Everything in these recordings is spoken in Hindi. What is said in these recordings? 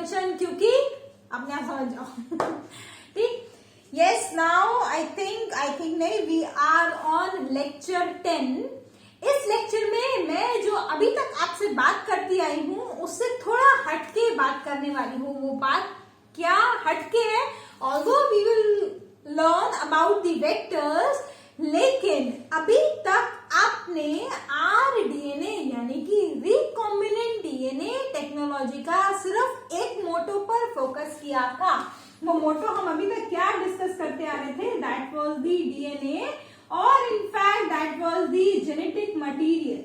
टेंशन, क्योंकि अपने आप समझ जाओ। ठीक, यस, नाउ आई थिंक नहीं, वी आर ऑन लेक्चर 10। इस लेक्चर में मैं जो अभी तक आपसे बात करती आई हूँ उससे थोड़ा हटके बात करने वाली हूँ। वो बात क्या हटके है? Although we will learn about the vectors, लेकिन अभी तक आपने आरडीएनए यानी कि रिकॉम्बिनेंट डीएनए टेक्नोलॉजी का सिर्फ एक मोटो पर फोकस किया था। वो मोटो हम अभी तक क्या डिस्कस करते आ रहे थे? दैट वाज द डीएनए, और in fact that was the genetic material,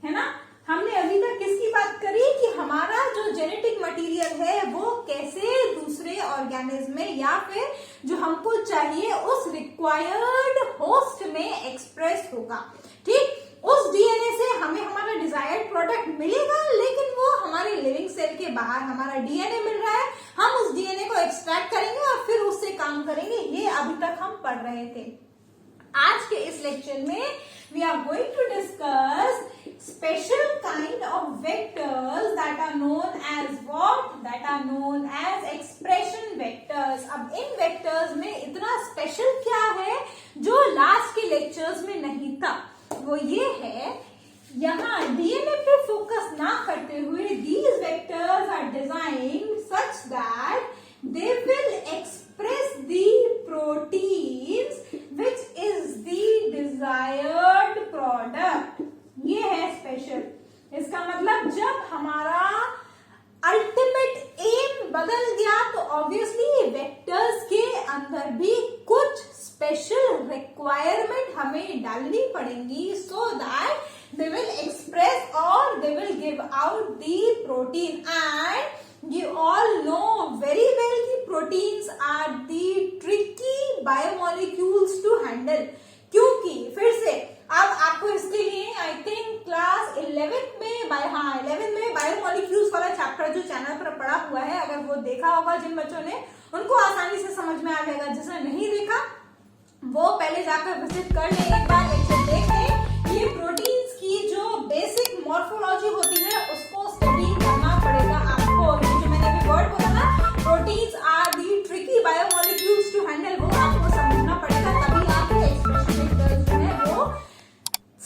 है ना। हमने अभी तक किसकी बात करी कि हमारा जो जेनेटिक मटेरियल है वो कैसे दूसरे ऑर्गेनिज्म में या फिर जो हमको चाहिए उस रिक्वायर्ड होस्ट में एक्सप्रेस होगा। ठीक, उस डीएनए से हमें हमारा डिजायर्ड प्रोडक्ट मिलेगा, लेकिन वो हमारे लिविंग सेल के बाहर हमारा डीएनए मिल रहा है, हम उस डीएनए को एक्सट्रैक्ट करेंगे और फिर उससे काम करेंगे। ये अभी तक हम पढ़ रहे थे। आज के इस लेक्चर में we are going to discuss special kind of vectors that are known as what? That are known as expression vectors। अब इन vectors में इतना स्पेशल क्या है जो लास्ट के लेक्चर्स में नहीं था? वो ये है, यहाँ डीएनए पे फोकस ना करते हुए these vectors are designed such that they will express the proteins which is the desired product। ये है स्पेशल। इसका मतलब जब हमारा अल्टीमेट एम बदल गया तो ऑब्वियसली वेक्टर्स के अंदर भी कुछ स्पेशल रिक्वायरमेंट हमें डालनी पड़ेंगी so that they will express or they will give out the protein। And you all know very well कि proteins are the tricky biomolecules to handle। क्योंकि फिर से अब आपको इसके लिए आई थिंक क्लास 11 में 11 में बायोमोलिक्यूल्स वाला चैप्टर जो चैनल पर पढ़ा हुआ है, अगर वो देखा होगा जिन बच्चों ने, उनको आसानी से समझ में आ जाएगा। जिसने नहीं देखा वो पहले जाकर विजिट कर ले, एक बार लेक्चर देख ले। ये प्रोटीन्स की जो बेसिक मॉर्फोलॉजी होती है उसको स्टडी करना पड़ेगा आपको। ये जो मैंने अभी वर्ड बोला ना, proteins are the tricky biomolecules to handle, वो आपको समझना पड़ेगा, तभी आप एक्सप्रेशन वेक्टर्स जो है वो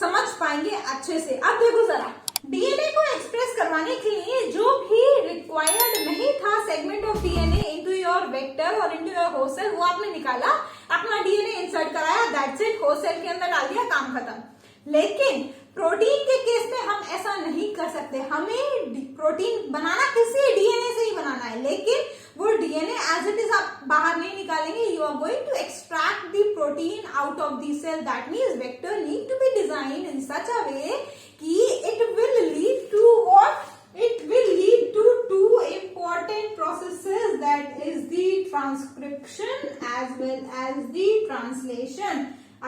समझ पाएंगे अच्छे से। अब देखो जरा, डीएनए को एक्सप्रेस करवाने के लिए जो भी रिक्वायर्ड नहीं था segment of DNA into your vector और इनटू योर होस्ट सेल, वो आपने निकाला, अपना डीएनए इंसर्ट कराया, दैट्स इट, होस्ट सेल के अंदर डाल दिया, काम खत्म। लेकिन प्रोटीन के केस में हम ऐसा नहीं कर सकते। हमें प्रोटीन बनाना किसी डीएनए से ही बनाना है, लेकिन वो डीएनए एज इट इज आप बाहर नहीं निकालेंगे। You are going to extract the protein out of the cell. That means vector need to be design in such a way कि it will lead to what? It will lead to two important processes, that is the transcription as well as the translation।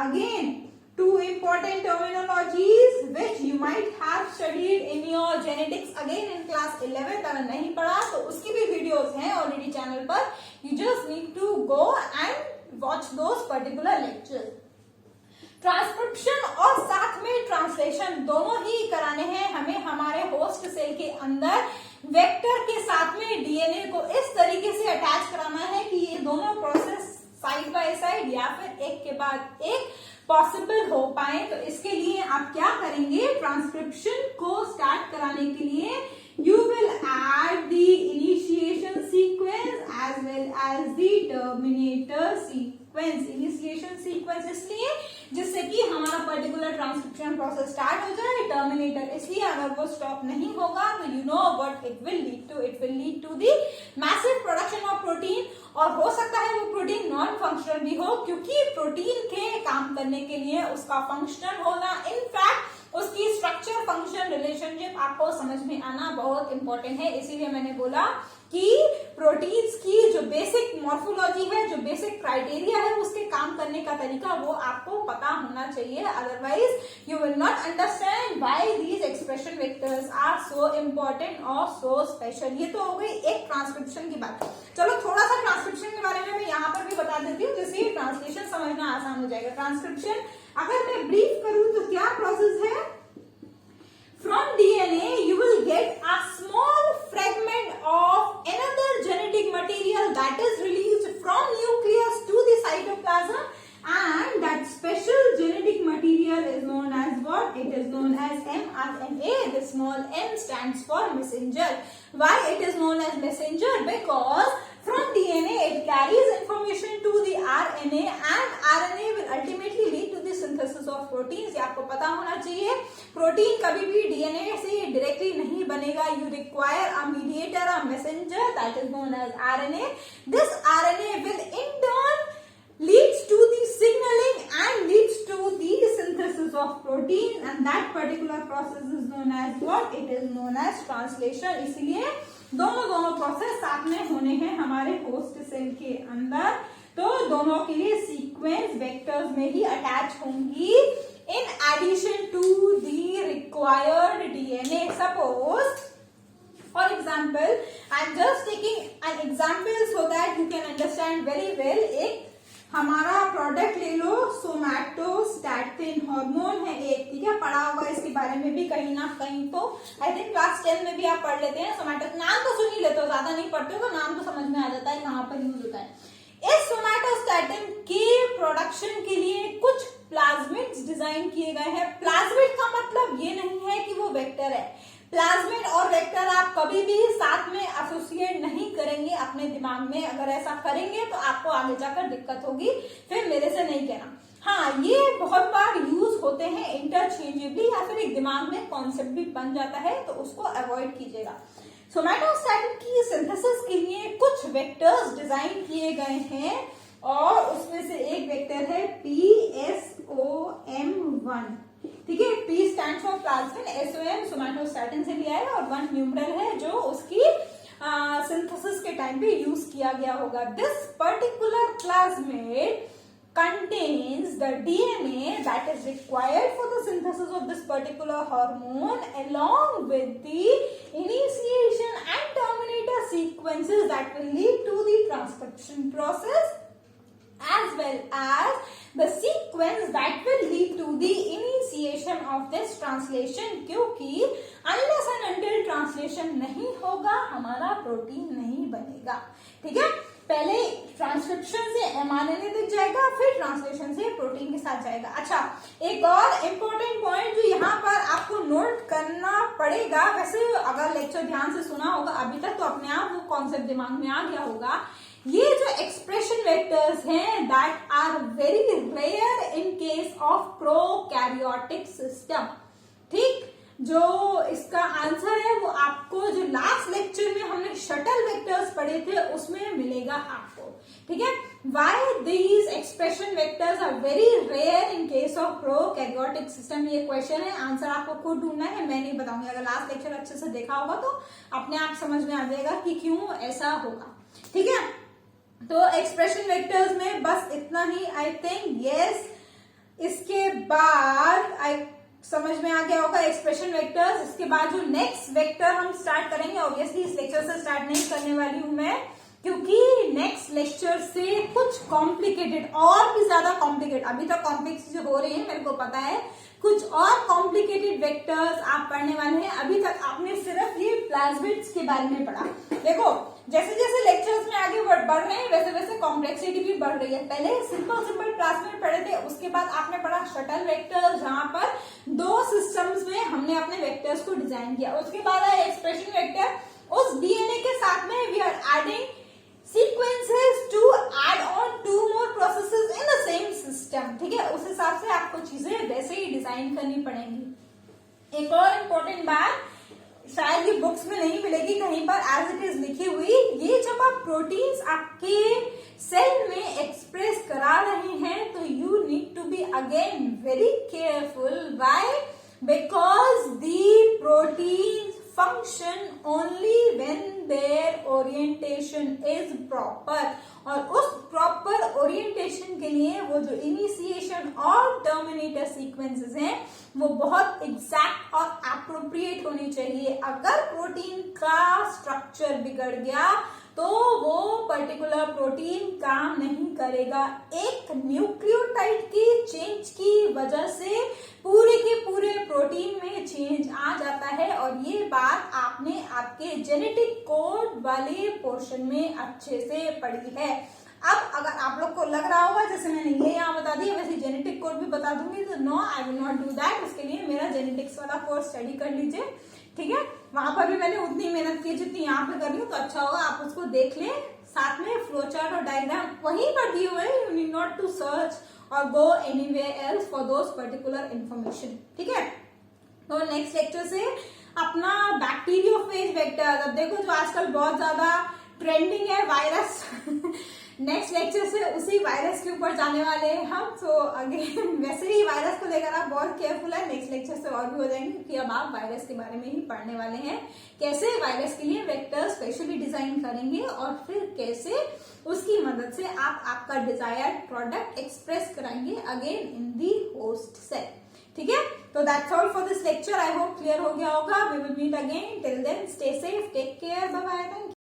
Again, two important terminologies which you might have studied in your genetics again in class 11। अगर नहीं पढ़ा तो उसकी भी वीडियोस हैं ऑलरेडी चैनल पर, you just need to go and watch those particular lectures। Transcription और साथ में ट्रांसलेशन दोनों ही कराने हैं हमें हमारे होस्ट सेल के अंदर। वेक्टर के साथ में डीएनए को इस तरीके से अटैच कराना है कि ये दोनों प्रोसेस साइड बाय साइड या फिर एक के बाद एक पॉसिबल हो पाए। तो इसके लिए आप क्या करेंगे? ट्रांसक्रिप्शन को स्टार्ट कराने के लिए you will add the initiation sequence as well as the terminator sequence। initiation sequence इसलिए जिससे कि हमारा पर्टिकुलर ट्रांसक्रिप्शन प्रोसेस स्टार्ट हो जाए, टर्मिनेटर इसलिए अगर वो स्टॉप नहीं होगा तो you know what it will lead to. It will lead to the massive production of protein, और हो सकता है वो प्रोटीन नॉन फंक्शनल भी हो, क्योंकि प्रोटीन के काम करने के लिए उसका फंक्शनल होना, इनफैक्ट उसकी स्ट्रक्चर फंक्शन रिलेशनशिप आपको समझ में आना बहुत इंपॉर्टेंट है। इसीलिए मैंने बोला कि प्रोटीन्स की जो बेसिक मॉर्फोलॉजी है, जो बेसिक क्राइटेरिया है, उसके काम करने का तरीका वो आपको पता होना चाहिए। Otherwise you will not understand why these expression vectors are so important और सो स्पेशल। ये तो हो गई एक ट्रांसक्रिप्शन की बात। चलो थोड़ा सा ट्रांसक्रिप्शन के बारे में मैं यहाँ पर भी बता देती हूँ, जिससे ट्रांसलेशन समझना आसान हो जाएगा। ट्रांसक्रिप्शन अगर मैं ब्रीफ करूं तो क्या प्रोसेस है? From DNA you will get a small fragment of another RNA. The small m stands for messenger. Why it is known as messenger? Because from DNA it carries information to the RNA and RNA will ultimately lead to the synthesis of proteins. ये आपको पता होना चाहिए, प्रोटीन कभी भी DNA से डायरेक्टली नहीं बनेगा. You require a mediator, a messenger, that is known as RNA. This RNA will in turn leads to the signaling and leads to the synthesis of protein, and that particular process is known as what? It is known as translation. इसलिए दोनों प्रोसेस साथ में होने हैं हमारे होस्ट सेल के अंदर, तो दोनों के लिए सीक्वेंस वेक्टर्स में ही अटैच होंगी in addition to the required DNA. Suppose, for example, I am just taking an example so that you can understand very well. एक हमारा प्रोडक्ट ले लो, सोमैटोस्टैटिन हार्मोन है एक, ठीक है, पढ़ा होगा इसके बारे में भी कहीं ना कहीं, तो आई थिंक क्लास 10 में भी आप पढ़ लेते हैं. सोमैटो नाम तो सुन ही लेते हो, ज्यादा नहीं पढ़ते हो तो नाम तो समझ में आ जाता है कहाँ पर यूज होता है. इस सोमैटोस्टैटिन के प्रोडक्शन के लिए कुछ प्लाज्मिड्स डिजाइन किए गए हैं. प्लाज्मिड का मतलब ये नहीं है कि वो वेक्टर है. प्लाज्मिड और वेक्टर आप कभी भी साथ में एसोसिएट नहीं करेंगे अपने दिमाग में. अगर ऐसा करेंगे तो आपको आगे जाकर दिक्कत होगी, फिर मेरे से नहीं कहना. हाँ, ये बहुत बार यूज होते हैं इंटरचेंजेबली, या फिर एक दिमाग में कॉन्सेप्ट भी बन जाता है, तो उसको अवॉइड कीजिएगा. सोमैटोस्टैटिन की सिंथेसिस के लिए कुछ वेक्टर्स डिजाइन किए गए हैं और उसमें से एक वेक्टर है PSOM1. ठीक है, P stand for plasmid, SOM somatostatin से लिया है और 1 न्यूमरल है जो उसकी सिंथेसिस के टाइम पे यूज किया गया होगा. This particular plasmid contains the DNA that is required for the synthesis of this particular hormone, along with the initiation and terminator sequences that will lead to the transcription process, as well as the sequence that will lead to the initiation of this translation. क्योंकि unless and until translation नहीं होगा हमारा प्रोटीन नहीं बनेगा. ठीक है, पहले ट्रांसक्रिप्शन से mRNA तक जाएगा, फिर ट्रांसलेशन से प्रोटीन के साथ जाएगा. अच्छा, एक और इम्पोर्टेंट पॉइंट जो यहाँ पर आपको नोट करना पड़ेगा, वैसे अगर लेक्चर ध्यान से सुना होगा अभी तक तो अपने आप वो कॉन्सेप्ट दिमाग में आ गया होगा. ये जो एक्सप्रेशन वेक्टर्स हैं that are very rare in case of prokaryotic system. ठीक, जो इसका आंसर है वो आपको जो लास्ट लेक्चर में हमने शटल वेक्टर्स पढ़े थे उसमें मिलेगा आपको. ठीक है, why these expression vectors are very rare in case of prokaryotic system. ये क्वेश्चन है, आंसर आपको खुद ढूंढना है, मैं नहीं बताऊंगी. अगर लास्ट लेक्चर अच्छे से देखा होगा तो अपने आप समझ में आ जाएगा कि क्यों ऐसा होगा. ठीक है, तो एक्सप्रेशन वेक्टर्स में बस इतना ही आई थिंक. यस, इसके बाद समझ में आ गया होगा एक्सप्रेशन वेक्टर्स. इसके बाद जो नेक्स्ट वेक्टर हम स्टार्ट करेंगे, ऑब्वियसली इस लेक्चर से स्टार्ट नहीं करने वाली हूं मैं, क्योंकि नेक्स्ट लेक्चर से कुछ कॉम्प्लिकेटेड, और भी ज्यादा कॉम्प्लिकेटेड, अभी तक कॉम्प्लेक्स चीजें हो रही है मेरे को पता है, कुछ और कॉम्प्लिकेटेड वेक्टर्स आप पढ़ने वाले हैं. अभी तक आपने सिर्फ ये प्लाज्मिड्स के बारे में पढ़ा. देखो, जैसे जैसे लेक्चर्स में आगे बढ़ रहे हैं वैसे वैसे कॉम्प्लेक्सिटी भी बढ़ रही है. पहले सिंपल प्लाज्मिड पढ़े थे, उसके बाद आपने पढ़ा शटल वेक्टर्स, जहां पर 2 सिस्टम्स में हमने अपने वेक्टर्स को डिजाइन किया. उसके बाद आया एक्सप्रेशन वेक्टर. उस डीएनए के साथ में we are adding sequences to add on 2 more processes in the same system. ठीक है, उस हिसाब से आपको चीजें वैसे ही डिजाइन करनी पड़ेंगी. एक और इम्पोर्टेंट बात, शायद ये बुक्स में नहीं मिलेगी कहीं पर, एज इट इज लिखी हुई, ये जब आप प्रोटीन्स आपके सेल में एक्सप्रेस करा रहे हैं तो you need to be again very careful. Why? Because the proteins function only when their orientation is proper. और उस proper orientation के लिए वो जो initiation और terminator sequences हैं वो बहुत exact और appropriate होनी चाहिए. अगर प्रोटीन का स्ट्रक्चर बिगड़ गया तो वो पर्टिकुलर प्रोटीन काम नहीं करेगा. एक न्यूक्लियोटाइड की चेंज की वजह से पूरे के पूरे प्रोटीन में चेंज आ जाता है, और ये बात आपने आपके जेनेटिक कोड वाले पोर्शन में अच्छे से पढ़ी है. अब अगर आप लोग को लग रहा होगा जैसे मैंने ये यहाँ बता दिया वैसे जेनेटिक कोड भी बता दूंगी, तो no I will not do that. उसके लिए मेरा जेनेटिक्स वाला कोर्स स्टडी कर लीजिए, ठीक है। वहां पर भी मैंने उतनी मेहनत की जितनी यहाँ पे कर रही हूँ, तो अच्छा होगा आप उसको देख लें। साथ में फ्लो चार्ट और डायग्राम वहीं पर दिए हुए, you need not to search और go anywhere else for those particular information, ठीक है। तो नेक्स्ट लेक्चर से अपना बैक्टीरियोफेज वेक्टर, अब देखो जो आजकल बहुत ज्यादा ट्रेंडिंग है वायरस नेक्स्ट लेक्चर से उसी वायरस के ऊपर जाने वाले हैं हम। तो अगेन वैसे ही वायरस को लेकर आप बहुत केयरफुल है, नेक्स्ट लेक्चर से और भी हो जाएंगे, क्योंकि अब आप वायरस के बारे में ही पढ़ने वाले हैं, कैसे वायरस के लिए वेक्टर स्पेशली डिजाइन करेंगे और फिर कैसे उसकी मदद से आप आपका डिजायर्ड प्रोडक्ट एक्सप्रेस कराएंगे again in the host cell, ठीक है। तो that's all for this lecture, I hope clear हो गया होगा। We will meet again, till then stay safe, take care, bye bye, thank you.